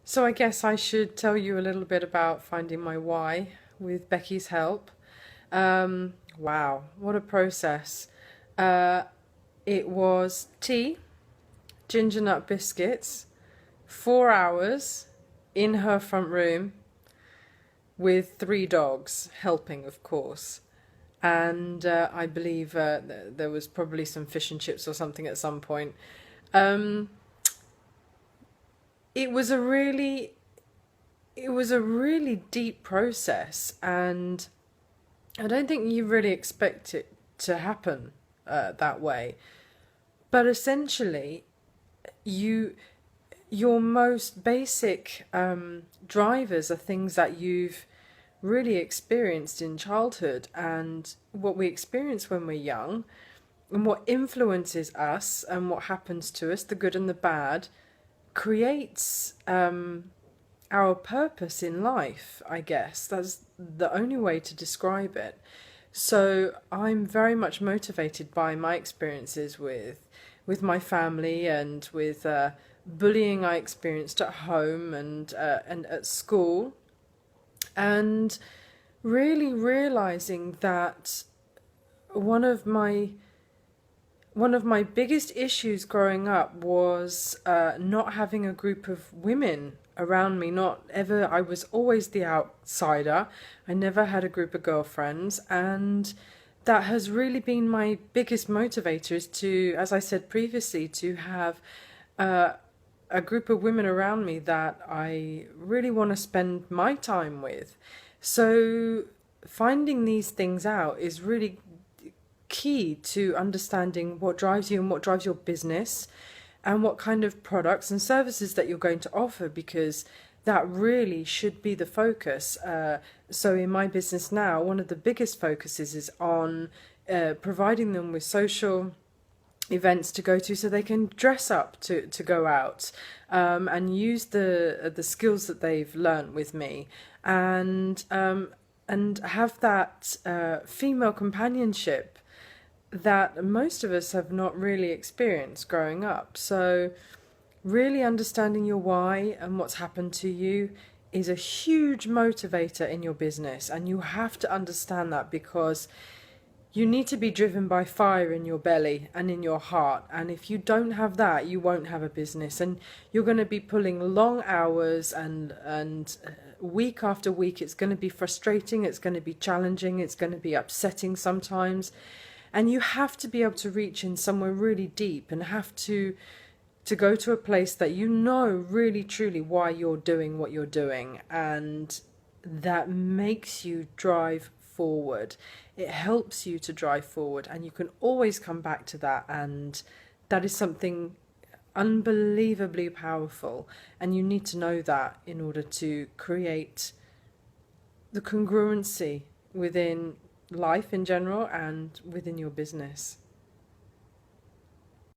So I guess I should tell you a little bit about finding my why with Becky's help. Wow, what a process. Uh, it was tea, ginger nut biscuits, 4 hours in her front room with three dogs, helping, of course. And I believe there was probably some fish and chips or something at some point. Um, it was a really it was a really deep process, and I don't think you really expect it to happen that way. But essentially, you your most basic drivers are things that you've really experienced in childhood and what we experience when we're young and what influences us and what happens to us, the good and the bad, creates our purpose in life, I guess. That's the only way to describe it. So I'm very much motivated by my experiences with my family and with bullying I experienced at home and at school, and really realizing that one of my one of my biggest issues growing up was not having a group of women around me. Not ever, I was always the outsider. I never had a group of girlfriends, and that has really been my biggest motivator is to, as I said previously, to have uh, a group of women around me that I really want to spend my time with. So finding these things out is really key to understanding what drives you and what drives your business and what kind of products and services that you're going to offer, because that really should be the focus. So in my business now, one of the biggest focuses is on providing them with social events to go to so they can dress up to go out, and use the skills that they've learnt with me, and have that female companionship that most of us have not really experienced growing up. So really understanding your why and what's happened to you is a huge motivator in your business, and you have to understand that, because you need to be driven by fire in your belly and in your heart. And if you don't have that, you won't have a business, and you're going to be pulling long hours and week after week. It's going to be frustrating, it's going to be challenging, it's going to be upsetting sometimes. And you have to be able to reach in somewhere really deep and have to go to a place that you know really truly why you're doing what you're doing, and that makes you drive forward. It helps you to drive forward, and you can always come back to that, and that is something unbelievably powerful, and you need to know that in order to create the congruency within life in general and within your business.